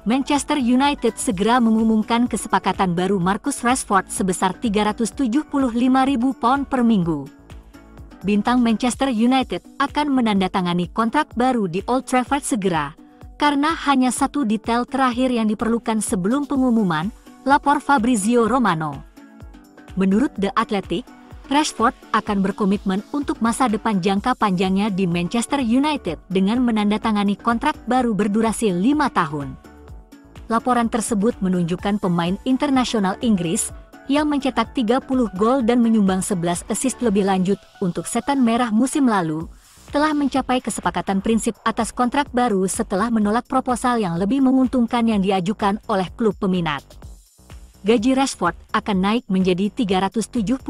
Manchester United segera mengumumkan kesepakatan baru Marcus Rashford sebesar £375.000 per minggu. Bintang Manchester United akan menandatangani kontrak baru di Old Trafford segera, karena hanya satu detail terakhir yang diperlukan sebelum pengumuman, lapor Fabrizio Romano. Menurut The Athletic, Rashford akan berkomitmen untuk masa depan jangka panjangnya di Manchester United dengan menandatangani kontrak baru berdurasi 5 tahun. Laporan tersebut menunjukkan pemain internasional Inggris yang mencetak 30 gol dan menyumbang 11 assist lebih lanjut untuk Setan Merah musim lalu, telah mencapai kesepakatan prinsip atas kontrak baru setelah menolak proposal yang lebih menguntungkan yang diajukan oleh klub peminat. Gaji Rashford akan naik menjadi £375.000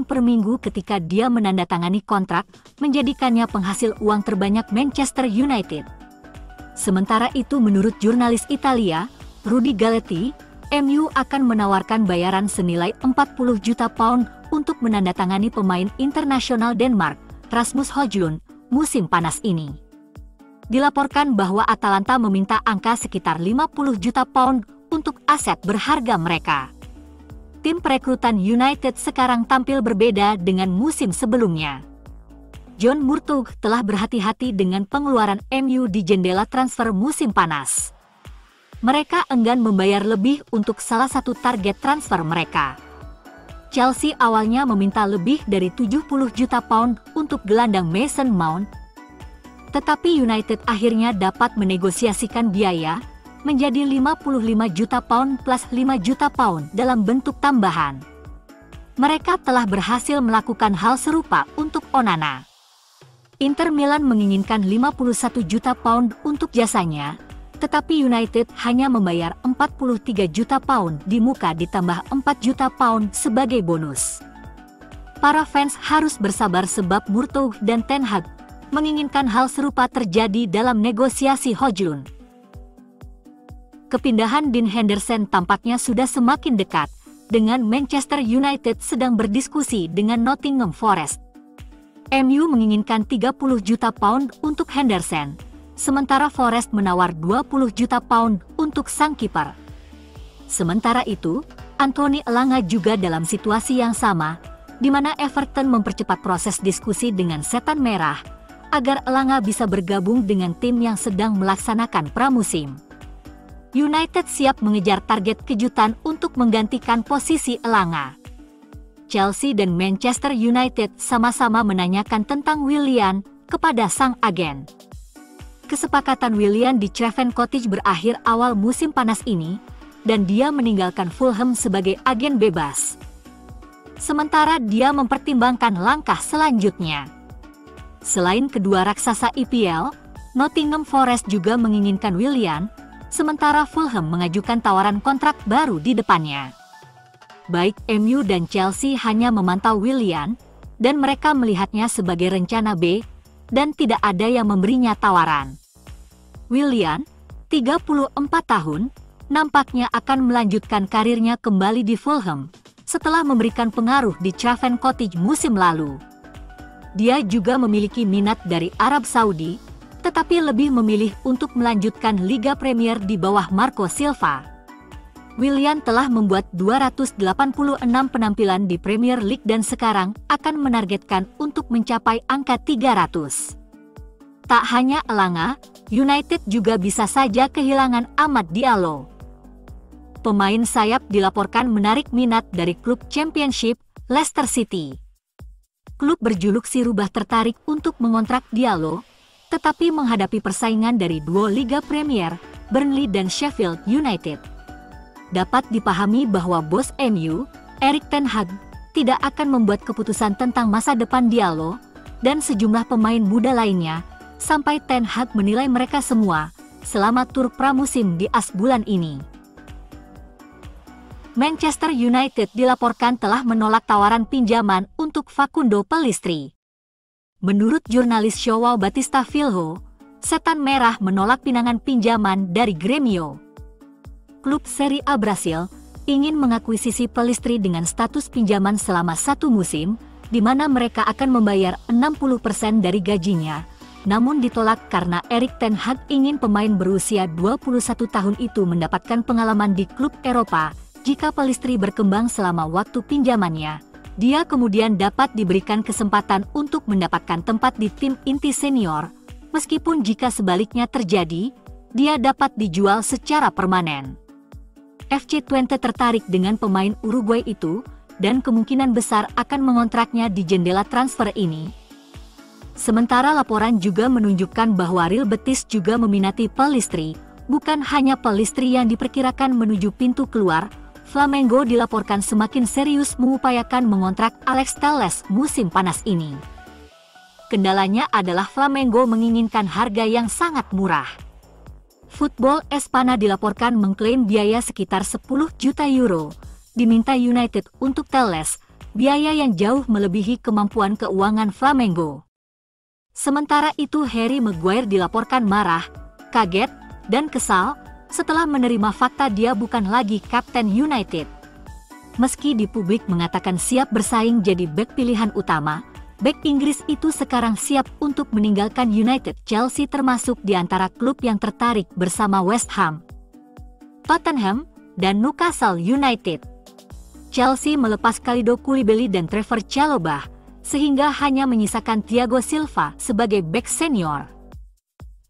per minggu ketika dia menandatangani kontrak, menjadikannya penghasil uang terbanyak Manchester United. Sementara itu menurut jurnalis Italia, Rudy Galetti, MU akan menawarkan bayaran senilai £40 juta untuk menandatangani pemain internasional Denmark, Rasmus Højlund, musim panas ini. Dilaporkan bahwa Atalanta meminta angka sekitar £50 juta untuk aset berharga mereka. Tim perekrutan United sekarang tampil berbeda dengan musim sebelumnya. John Murtough telah berhati-hati dengan pengeluaran MU di jendela transfer musim panas. Mereka enggan membayar lebih untuk salah satu target transfer mereka. Chelsea awalnya meminta lebih dari £70 juta untuk gelandang Mason Mount, tetapi United akhirnya dapat menegosiasikan biaya menjadi £55 juta plus £5 juta dalam bentuk tambahan. Mereka telah berhasil melakukan hal serupa untuk Onana. Inter Milan menginginkan £51 juta untuk jasanya, tetapi United hanya membayar £43 juta di muka ditambah £4 juta sebagai bonus. Para fans harus bersabar sebab Murtough dan Ten Hag menginginkan hal serupa terjadi dalam negosiasi Højlund. Kepindahan Dean Henderson tampaknya sudah semakin dekat, dengan Manchester United sedang berdiskusi dengan Nottingham Forest. MU menginginkan £30 juta untuk Henderson, sementara Forest menawar £20 juta untuk sang kiper. Sementara itu, Anthony Elanga juga dalam situasi yang sama, di mana Everton mempercepat proses diskusi dengan Setan Merah, agar Elanga bisa bergabung dengan tim yang sedang melaksanakan pramusim. United siap mengejar target kejutan untuk menggantikan posisi Elanga. Chelsea dan Manchester United sama-sama menanyakan tentang Willian kepada sang agen. Kesepakatan Willian di Craven Cottage berakhir awal musim panas ini, dan dia meninggalkan Fulham sebagai agen bebas. Sementara dia mempertimbangkan langkah selanjutnya. Selain kedua raksasa EPL, Nottingham Forest juga menginginkan Willian, sementara Fulham mengajukan tawaran kontrak baru di depannya. Baik MU dan Chelsea hanya memantau Willian, dan mereka melihatnya sebagai rencana B, dan tidak ada yang memberinya tawaran. Willian, 34 tahun, nampaknya akan melanjutkan karirnya kembali di Fulham, setelah memberikan pengaruh di Craven Cottage musim lalu. Dia juga memiliki minat dari Arab Saudi, tetapi lebih memilih untuk melanjutkan Liga Premier di bawah Marco Silva. Willian telah membuat 286 penampilan di Premier League dan sekarang akan menargetkan untuk mencapai angka 300. Tak hanya Elanga, United juga bisa saja kehilangan Amad Diallo. Pemain sayap dilaporkan menarik minat dari klub Championship, Leicester City. Klub berjuluk si Rubah tertarik untuk mengontrak Diallo, tetapi menghadapi persaingan dari duo Liga Premier, Burnley dan Sheffield United. Dapat dipahami bahwa bos MU, Erik ten Hag, tidak akan membuat keputusan tentang masa depan Diallo dan sejumlah pemain muda lainnya, sampai Ten Hag menilai mereka semua selama tur pramusim di AS bulan ini. Manchester United dilaporkan telah menolak tawaran pinjaman untuk Facundo Pellistri. Menurut jurnalis João Batista Filho, Setan Merah menolak pinangan pinjaman dari Grêmio. Klub Serie A Brasil ingin mengakuisisi Pellistri dengan status pinjaman selama 1 musim, di mana mereka akan membayar 60% dari gajinya, namun ditolak karena Erik ten Hag ingin pemain berusia 21 tahun itu mendapatkan pengalaman di klub Eropa. Jika Pellistri berkembang selama waktu pinjamannya, dia kemudian dapat diberikan kesempatan untuk mendapatkan tempat di tim inti senior, meskipun jika sebaliknya terjadi, dia dapat dijual secara permanen. FC Twente tertarik dengan pemain Uruguay itu, dan kemungkinan besar akan mengontraknya di jendela transfer ini. Sementara laporan juga menunjukkan bahwa Real Betis juga meminati Pellistri. Bukan hanya Pellistri yang diperkirakan menuju pintu keluar, Flamengo dilaporkan semakin serius mengupayakan mengontrak Alex Telles musim panas ini. Kendalanya adalah Flamengo menginginkan harga yang sangat murah. Football Espana dilaporkan mengklaim biaya sekitar 10 juta euro diminta United untuk Telles, biaya yang jauh melebihi kemampuan keuangan Flamengo. Sementara itu Harry Maguire dilaporkan marah, kaget, dan kesal setelah menerima fakta dia bukan lagi kapten United. Meski di publik mengatakan siap bersaing jadi bek pilihan utama, bek Inggris itu sekarang siap untuk meninggalkan United. Chelsea termasuk di antara klub yang tertarik bersama West Ham, Tottenham, dan Newcastle United. Chelsea melepas Kalidou Koulibaly dan Trevor Chalobah, sehingga hanya menyisakan Thiago Silva sebagai bek senior.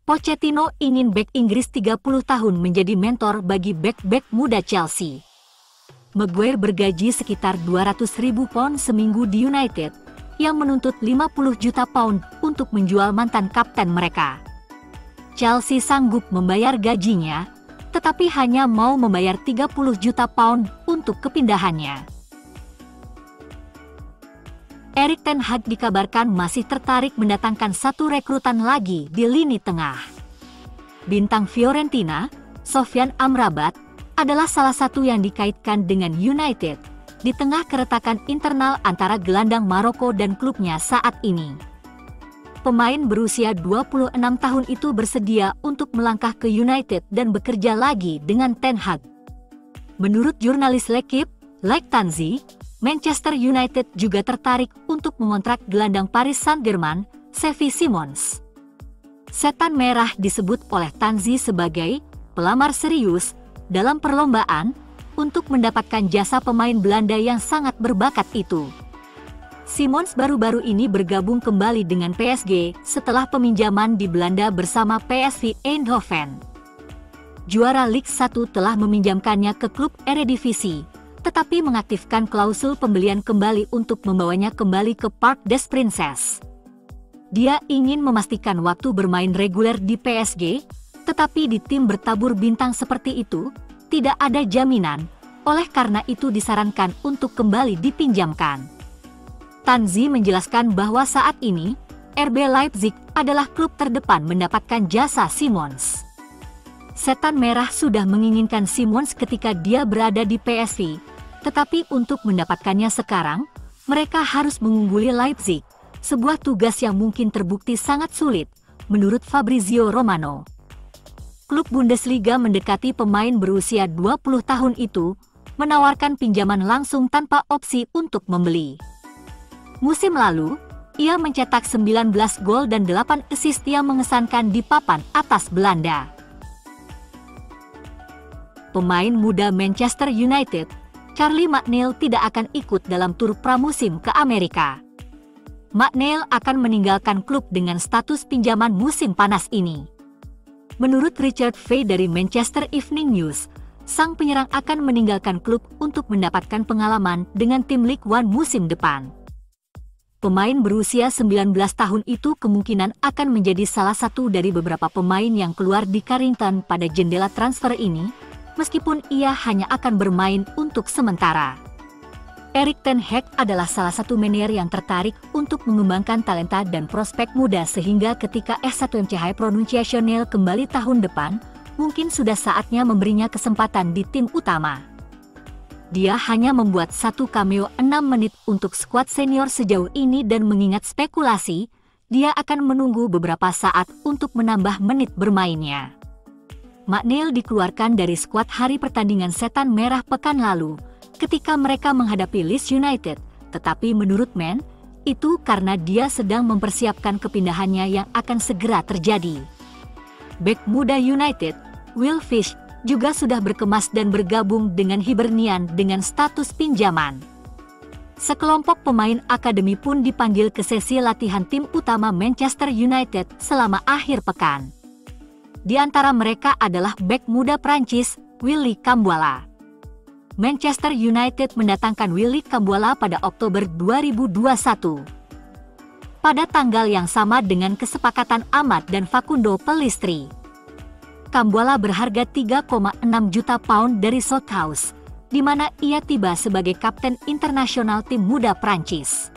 Pochettino ingin bek Inggris 30 tahun menjadi mentor bagi bek-bek muda Chelsea. Maguire bergaji sekitar 200.000 pound seminggu di United, yang menuntut 50 juta pound untuk menjual mantan kapten mereka. Chelsea sanggup membayar gajinya, tetapi hanya mau membayar 30 juta pound untuk kepindahannya. Erik ten Hag dikabarkan masih tertarik mendatangkan satu rekrutan lagi di lini tengah. Bintang Fiorentina, Sofyan Amrabat, adalah salah satu yang dikaitkan dengan United, di tengah keretakan internal antara gelandang Maroko dan klubnya saat ini. Pemain berusia 26 tahun itu bersedia untuk melangkah ke United dan bekerja lagi dengan ten Hag. Menurut jurnalis L'Equipe, Like Tanzi, Manchester United juga tertarik untuk mengontrak gelandang Paris Saint-Germain, Xavi Simons. Setan Merah disebut oleh Tanzi sebagai pelamar serius dalam perlombaan untuk mendapatkan jasa pemain Belanda yang sangat berbakat itu. Simons baru-baru ini bergabung kembali dengan PSG setelah peminjaman di Belanda bersama PSV Eindhoven. Juara Liga 1 telah meminjamkannya ke klub Eredivisie, tetapi mengaktifkan klausul pembelian kembali untuk membawanya kembali ke Parc des Princes. Dia ingin memastikan waktu bermain reguler di PSG, tetapi di tim bertabur bintang seperti itu, tidak ada jaminan, oleh karena itu disarankan untuk kembali dipinjamkan. Tanzi menjelaskan bahwa saat ini, RB Leipzig adalah klub terdepan mendapatkan jasa Simons. Setan Merah sudah menginginkan Simons ketika dia berada di PSV, tetapi untuk mendapatkannya sekarang, mereka harus mengungguli Leipzig, sebuah tugas yang mungkin terbukti sangat sulit, menurut Fabrizio Romano. Klub Bundesliga mendekati pemain berusia 20 tahun itu, menawarkan pinjaman langsung tanpa opsi untuk membeli. Musim lalu, ia mencetak 19 gol dan 8 assist yang mengesankan di papan atas Belanda. Pemain muda Manchester United, Charlie McNeil tidak akan ikut dalam tur pramusim ke Amerika. McNeil akan meninggalkan klub dengan status pinjaman musim panas ini. Menurut Richard Fay dari Manchester Evening News, sang penyerang akan meninggalkan klub untuk mendapatkan pengalaman dengan tim League One musim depan. Pemain berusia 19 tahun itu kemungkinan akan menjadi salah satu dari beberapa pemain yang keluar di Carrington pada jendela transfer ini, meskipun ia hanya akan bermain untuk sementara. Erik ten Hag adalah salah satu manajer yang tertarik untuk mengembangkan talenta dan prospek muda sehingga ketika S1MCH Pronunciational kembali tahun depan, mungkin sudah saatnya memberinya kesempatan di tim utama. Dia hanya membuat satu cameo 6 menit untuk skuad senior sejauh ini dan mengingat spekulasi, dia akan menunggu beberapa saat untuk menambah menit bermainnya. McNeil dikeluarkan dari skuad hari pertandingan Setan Merah pekan lalu, ketika mereka menghadapi Leeds United, tetapi menurut Man, Itu karena dia sedang mempersiapkan kepindahannya yang akan segera terjadi. Bek muda United, Will Fish, juga sudah berkemas dan bergabung dengan Hibernian dengan status pinjaman. Sekelompok pemain akademi pun dipanggil ke sesi latihan tim utama Manchester United selama akhir pekan. Di antara mereka adalah bek muda Prancis, Willy Kambuala. Manchester United mendatangkan Willy Kambuala pada Oktober 2021. Pada tanggal yang sama dengan kesepakatan Ahmad dan Facundo Pellistri. Kambuala berharga 3,6 juta pound dari Southampton, di mana ia tiba sebagai kapten internasional tim muda Prancis.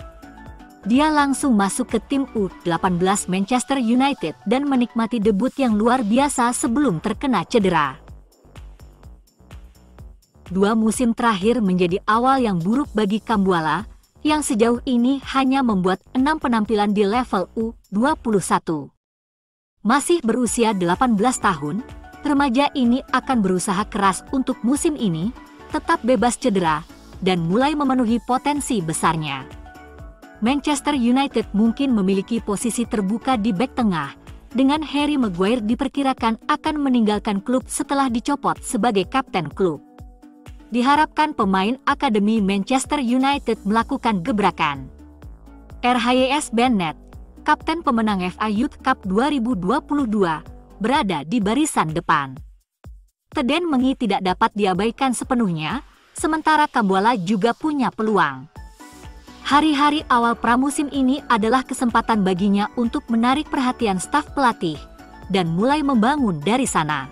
Dia langsung masuk ke tim U18 Manchester United dan menikmati debut yang luar biasa sebelum terkena cedera. 2 musim terakhir menjadi awal yang buruk bagi Kambuala, yang sejauh ini hanya membuat 6 penampilan di level U21. Masih berusia 18 tahun, remaja ini akan berusaha keras untuk musim ini, tetap bebas cedera, dan mulai memenuhi potensi besarnya. Manchester United mungkin memiliki posisi terbuka di bek tengah, dengan Harry Maguire diperkirakan akan meninggalkan klub setelah dicopot sebagai kapten klub. Diharapkan pemain akademi Manchester United melakukan gebrakan. RHYS Bennett, kapten pemenang FA Youth Cup 2022, berada di barisan depan. Teden Mengi tidak dapat diabaikan sepenuhnya, sementara Kambuala juga punya peluang. Hari-hari awal pramusim ini adalah kesempatan baginya untuk menarik perhatian staf pelatih dan mulai membangun dari sana.